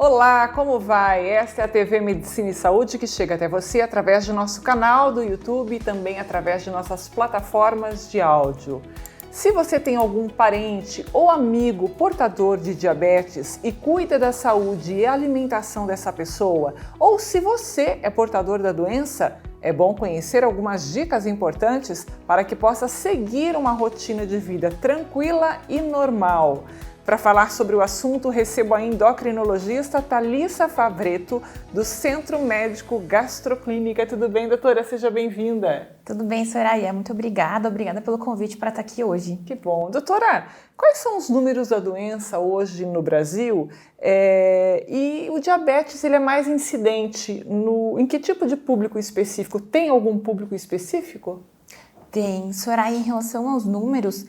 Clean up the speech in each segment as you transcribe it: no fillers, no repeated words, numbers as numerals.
Olá, como vai? Esta é a TV Medicina e Saúde que chega até você através do nosso canal do YouTube e também através de nossas plataformas de áudio. Se você tem algum parente ou amigo portador de diabetes e cuida da saúde e alimentação dessa pessoa, ou se você é portador da doença, é bom conhecer algumas dicas importantes para que possa seguir uma rotina de vida tranquila e normal. Para falar sobre o assunto, recebo a endocrinologista Thalissa Favretto, do Centro Médico Gastroclínica. Tudo bem, doutora? Seja bem-vinda. Tudo bem, Soraya. Muito obrigada pelo convite para estar aqui hoje. Que bom. Doutora, quais são os números da doença hoje no Brasil? E o diabetes, ele é mais incidente em que tipo de público específico? Tem algum público específico? Tem. Soraya, em relação aos números,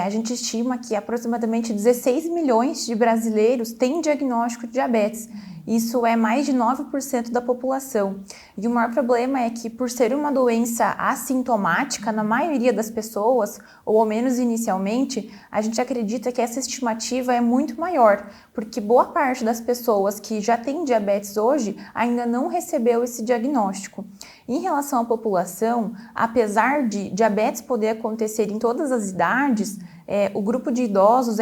a gente estima que aproximadamente 16 milhões de brasileiros têm diagnóstico de diabetes. Isso é mais de 9% da população. E o maior problema é que, por ser uma doença assintomática, na maioria das pessoas, ou ao menos inicialmente, a gente acredita que essa estimativa é muito maior, porque boa parte das pessoas que já têm diabetes hoje ainda não recebeu esse diagnóstico. Em relação à população, apesar de diabetes poder acontecer em todas as idades, o grupo de idosos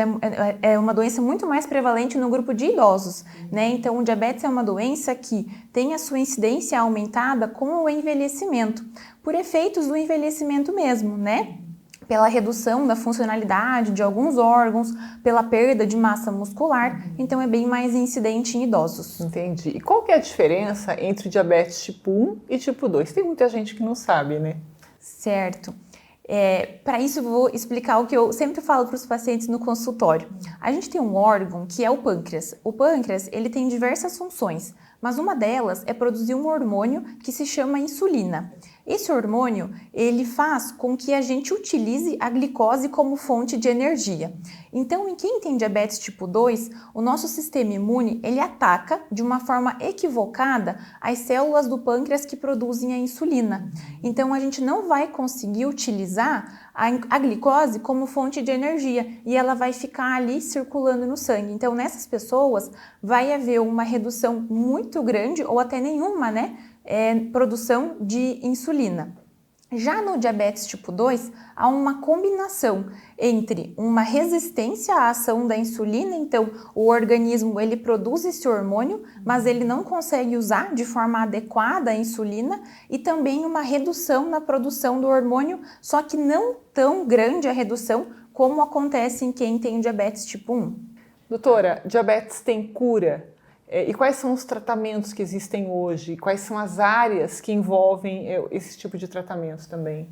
é uma doença muito mais prevalente no grupo de idosos, né? Então, o diabetes é uma doença que tem a sua incidência aumentada com o envelhecimento, por efeitos do envelhecimento mesmo, né? Pela redução da funcionalidade de alguns órgãos, pela perda de massa muscular, então é bem mais incidente em idosos. Entendi. E qual que é a diferença entre diabetes tipo 1 e tipo 2? Tem muita gente que não sabe, né? Certo. Para isso eu vou explicar o que eu sempre falo para os pacientes no consultório. A gente tem um órgão que é o pâncreas. O pâncreas, ele tem diversas funções, mas uma delas é produzir um hormônio que se chama insulina. Esse hormônio, ele faz com que a gente utilize a glicose como fonte de energia. Então, em quem tem diabetes tipo 2, o nosso sistema imune, ele ataca de uma forma equivocada as células do pâncreas que produzem a insulina. Então, a gente não vai conseguir utilizar a glicose como fonte de energia e ela vai ficar ali circulando no sangue. Então, nessas pessoas, vai haver uma redução muito grande ou até nenhuma, né? Produção de insulina. Já no diabetes tipo 2, há uma combinação entre uma resistência à ação da insulina, então o organismo ele produz esse hormônio, mas ele não consegue usar de forma adequada a insulina, e também uma redução na produção do hormônio, só que não tão grande a redução como acontece em quem tem diabetes tipo 1. Doutora, diabetes tem cura? E quais são os tratamentos que existem hoje? Quais são as áreas que envolvem esse tipo de tratamento também?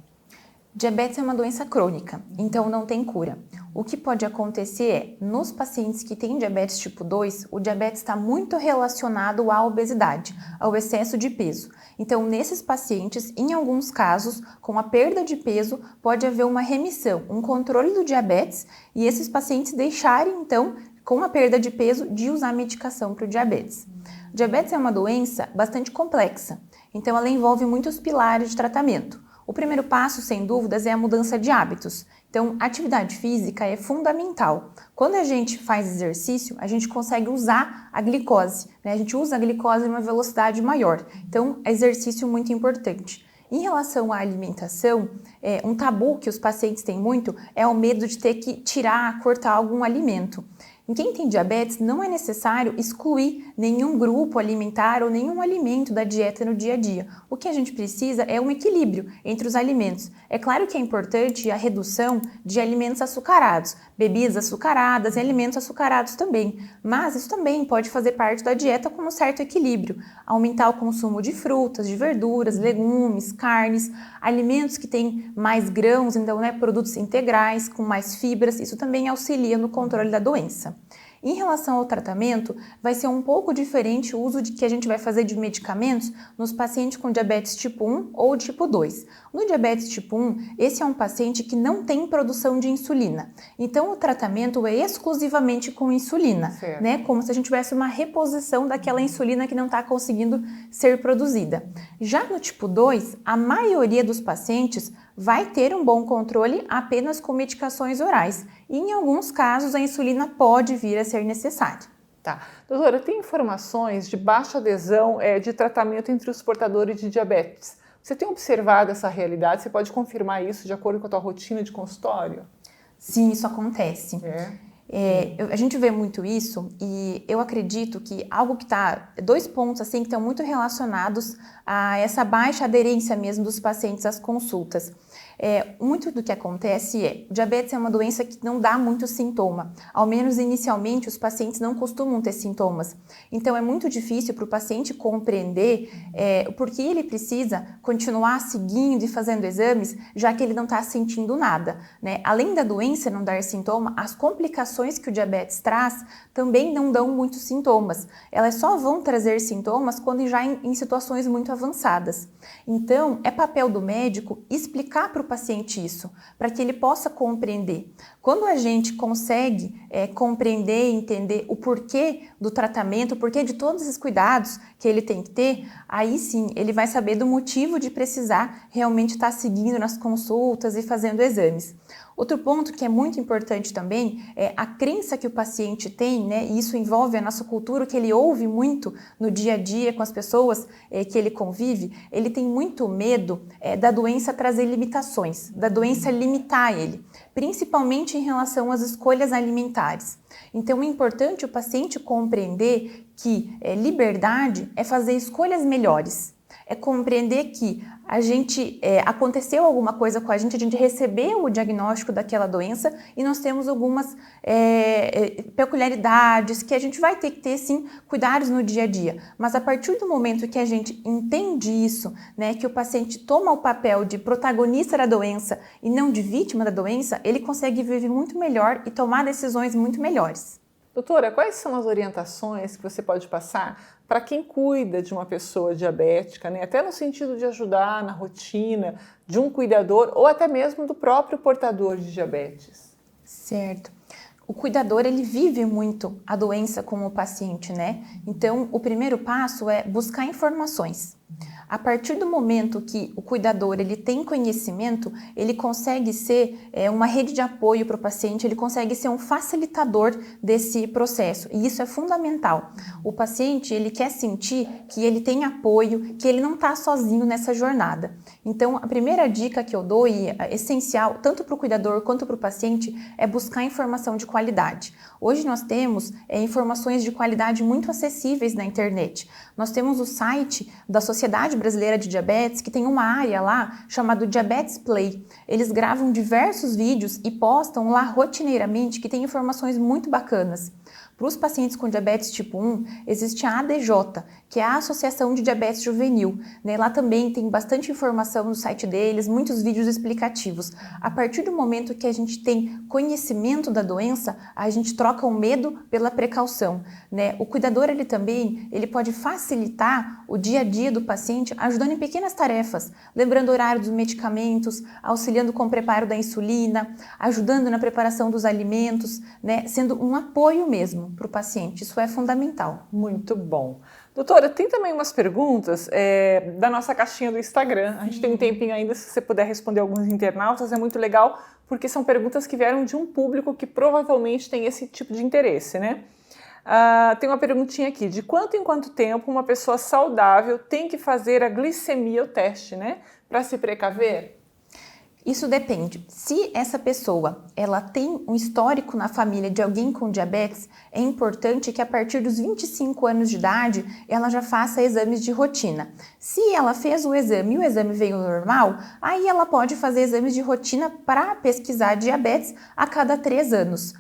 Diabetes é uma doença crônica, então não tem cura. O que pode acontecer é, nos pacientes que têm diabetes tipo 2, o diabetes está muito relacionado à obesidade, ao excesso de peso. Então, nesses pacientes, em alguns casos, com a perda de peso, pode haver uma remissão, um controle do diabetes, e esses pacientes deixarem, então, com a perda de peso, de usar medicação para o diabetes. O diabetes é uma doença bastante complexa, então ela envolve muitos pilares de tratamento. O primeiro passo, sem dúvidas, é a mudança de hábitos. Então, a atividade física é fundamental. Quando a gente faz exercício, a gente consegue usar a glicose, né? A gente usa a glicose em uma velocidade maior. Então, exercício muito importante. Em relação à alimentação, um tabu que os pacientes têm muito é o medo de ter que cortar algum alimento. Em quem tem diabetes, não é necessário excluir nenhum grupo alimentar ou nenhum alimento da dieta no dia a dia. O que a gente precisa é um equilíbrio entre os alimentos. É claro que é importante a redução de alimentos açucarados, bebidas açucaradas e alimentos açucarados também, mas isso também pode fazer parte da dieta com um certo equilíbrio. Aumentar o consumo de frutas, de verduras, legumes, carnes, alimentos que têm mais grãos, então, né, produtos integrais com mais fibras, isso também auxilia no controle da doença. Em relação ao tratamento, vai ser um pouco diferente o uso que a gente vai fazer de medicamentos nos pacientes com diabetes tipo 1 ou tipo 2. No diabetes tipo 1, esse é um paciente que não tem produção de insulina. Então, o tratamento é exclusivamente com insulina, né? Como se a gente tivesse uma reposição daquela insulina que não está conseguindo ser produzida. Já no tipo 2, a maioria dos pacientes vai ter um bom controle apenas com medicações orais. E em alguns casos, a insulina pode vir a ser necessária. Tá. Doutora, tem informações de baixa adesão de tratamento entre os portadores de diabetes? Você tem observado essa realidade? Você pode confirmar isso de acordo com a tua rotina de consultório? Sim, isso acontece. A gente vê muito isso e eu acredito que algo que dois pontos assim que estão muito relacionados a essa baixa aderência mesmo dos pacientes às consultas. Muito do que acontece diabetes é uma doença que não dá muito sintoma, ao menos inicialmente os pacientes não costumam ter sintomas, então é muito difícil para o paciente compreender por que ele precisa continuar seguindo e fazendo exames, já que ele não está sentindo nada, né? Além da doença não dar sintoma, as complicações que o diabetes traz também não dão muitos sintomas, elas só vão trazer sintomas quando já em situações muito avançadas. Então, é papel do médico explicar para o paciente isso, para que ele possa compreender. Quando a gente consegue compreender e entender o porquê do tratamento, o porquê de todos esses cuidados que ele tem que ter, aí sim ele vai saber do motivo de precisar realmente estar seguindo nas consultas e fazendo exames. Outro ponto que é muito importante também é a crença que o paciente tem, né? E isso envolve a nossa cultura, que ele ouve muito no dia a dia com as pessoas que ele convive. Ele tem muito medo da doença trazer limitações, da doença limitar ele, principalmente em relação às escolhas alimentares. Então é importante o paciente compreender que liberdade é fazer escolhas melhores. É compreender que aconteceu alguma coisa com a gente recebeu o diagnóstico daquela doença e nós temos algumas peculiaridades que a gente vai ter que ter, sim, cuidados no dia a dia. Mas a partir do momento que a gente entende isso, né, que o paciente toma o papel de protagonista da doença e não de vítima da doença, ele consegue viver muito melhor e tomar decisões muito melhores. Doutora, quais são as orientações que você pode passar para quem cuida de uma pessoa diabética, né? Até no sentido de ajudar na rotina de um cuidador ou até mesmo do próprio portador de diabetes? Certo. O cuidador, ele vive muito a doença com o paciente, né? Então, o primeiro passo é buscar informações. A partir do momento que o cuidador ele tem conhecimento, ele consegue ser uma rede de apoio para o paciente, ele consegue ser um facilitador desse processo e isso é fundamental. O paciente ele quer sentir que ele tem apoio, que ele não está sozinho nessa jornada. Então, a primeira dica que eu dou e é essencial tanto para o cuidador quanto para o paciente é buscar informação de qualidade. Hoje nós temos informações de qualidade muito acessíveis na internet. Nós temos o site da Sociedade Brasileira de Diabetes, que tem uma área lá chamada Diabetes Play. Eles gravam diversos vídeos e postam lá rotineiramente, que tem informações muito bacanas. Para os pacientes com diabetes tipo 1, existe a ADJ, que é a Associação de Diabetes Juvenil. Lá também tem bastante informação no site deles, muitos vídeos explicativos. A partir do momento que a gente tem conhecimento da doença, a gente troca o medo pela precaução. O cuidador ele pode facilitar o dia a dia do paciente, ajudando em pequenas tarefas, lembrando o horário dos medicamentos, auxiliando com o preparo da insulina, ajudando na preparação dos alimentos, sendo um apoio mesmo para o paciente. Isso é fundamental. Muito bom. Doutora, tem também umas perguntas da nossa caixinha do Instagram. A gente tem um tempinho ainda, se você puder responder alguns internautas, é muito legal, porque são perguntas que vieram de um público que provavelmente tem esse tipo de interesse, né? Tem uma perguntinha aqui, de quanto em quanto tempo uma pessoa saudável tem que fazer a glicemia, o teste, né? Para se precaver? Isso depende. Se essa pessoa ela tem um histórico na família de alguém com diabetes, é importante que a partir dos 25 anos de idade ela já faça exames de rotina. Se ela fez o exame e o exame veio normal, aí ela pode fazer exames de rotina para pesquisar diabetes a cada 3 anos.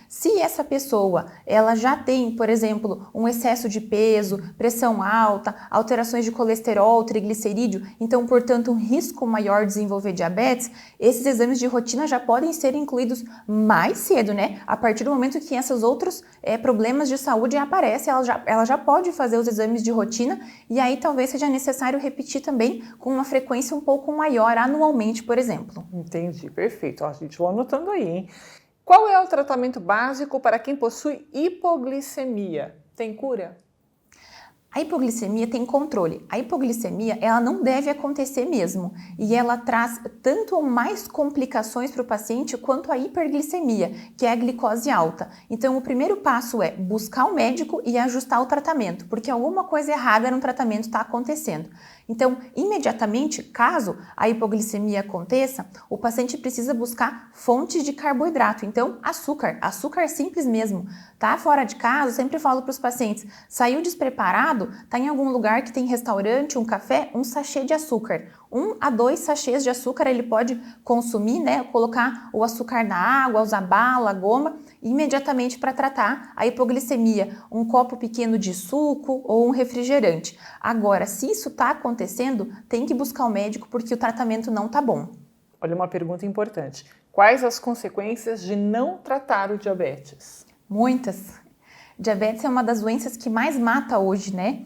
Se essa pessoa ela já tem, por exemplo, um excesso de peso, pressão alta, alterações de colesterol, triglicerídeo, então, portanto, um risco maior de desenvolver diabetes, esses exames de rotina já podem ser incluídos mais cedo, A partir do momento que esses outros problemas de saúde aparecem, ela já pode fazer os exames de rotina e aí talvez seja necessário repetir também com uma frequência um pouco maior, anualmente, por exemplo. Entendi, perfeito. A gente vai anotando aí, hein? Qual é o tratamento básico para quem possui hipoglicemia? Tem cura? A hipoglicemia tem controle. A hipoglicemia, ela não deve acontecer mesmo. E ela traz tanto ou mais complicações para o paciente quanto a hiperglicemia, que é a glicose alta. Então, o primeiro passo é buscar o médico e ajustar o tratamento, porque alguma coisa errada no tratamento está acontecendo. Então, imediatamente, caso a hipoglicemia aconteça, o paciente precisa buscar fontes de carboidrato. Então, açúcar simples mesmo. Tá fora de casa, eu sempre falo para os pacientes, saiu despreparado, tá em algum lugar que tem restaurante, um café, um sachê de açúcar. 1 a 2 sachês de açúcar ele pode consumir, né? Colocar o açúcar na água, usar bala, goma, imediatamente para tratar a hipoglicemia. Um copo pequeno de suco ou um refrigerante. Agora, se isso está acontecendo, tem que buscar o médico porque o tratamento não tá bom. Olha uma pergunta importante. Quais as consequências de não tratar o diabetes? Muitas. Diabetes é uma das doenças que mais mata hoje, né?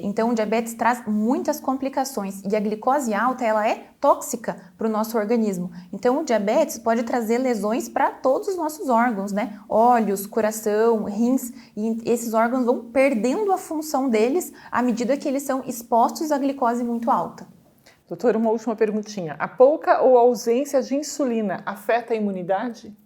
Então, o diabetes traz muitas complicações e a glicose alta, ela é tóxica para o nosso organismo. Então, o diabetes pode trazer lesões para todos os nossos órgãos, né? Olhos, coração, rins, e esses órgãos vão perdendo a função deles à medida que eles são expostos à glicose muito alta. Doutora, uma última perguntinha. A pouca ou ausência de insulina afeta a imunidade?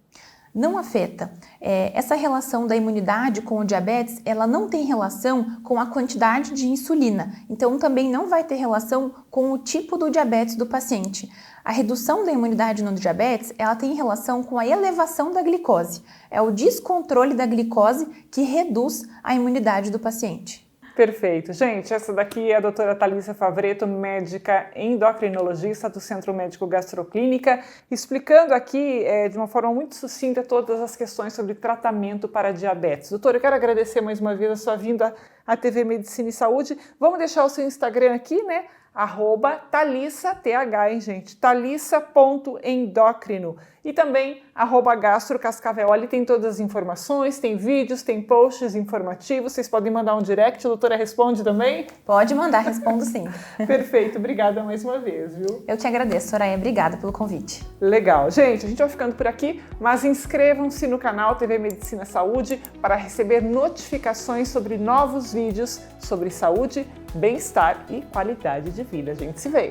Não afeta. Essa relação da imunidade com o diabetes, ela não tem relação com a quantidade de insulina. Então, também não vai ter relação com o tipo do diabetes do paciente. A redução da imunidade no diabetes, ela tem relação com a elevação da glicose. É o descontrole da glicose que reduz a imunidade do paciente. Perfeito. Gente, essa daqui é a doutora Thalissa Favretto, médica endocrinologista do Centro Médico Gastroclínica, explicando aqui de uma forma muito sucinta todas as questões sobre tratamento para diabetes. Doutora, eu quero agradecer mais uma vez a sua vinda à TV Medicina e Saúde. Vamos deixar o seu Instagram aqui, né? @Thalissa, TH, hein, gente? Thalissa.endócrino. E também @gastrocascavel. Ali tem todas as informações, tem vídeos, tem posts informativos. Vocês podem mandar um direct, a doutora responde também? Pode mandar, respondo sim. Perfeito, obrigada mais uma vez, viu? Eu que agradeço, Soraya. Obrigada pelo convite. Legal. Gente, a gente vai ficando por aqui, mas inscrevam-se no canal TV Medicina e Saúde para receber notificações sobre novos vídeos sobre saúde, bem-estar e qualidade de vida. A gente se vê.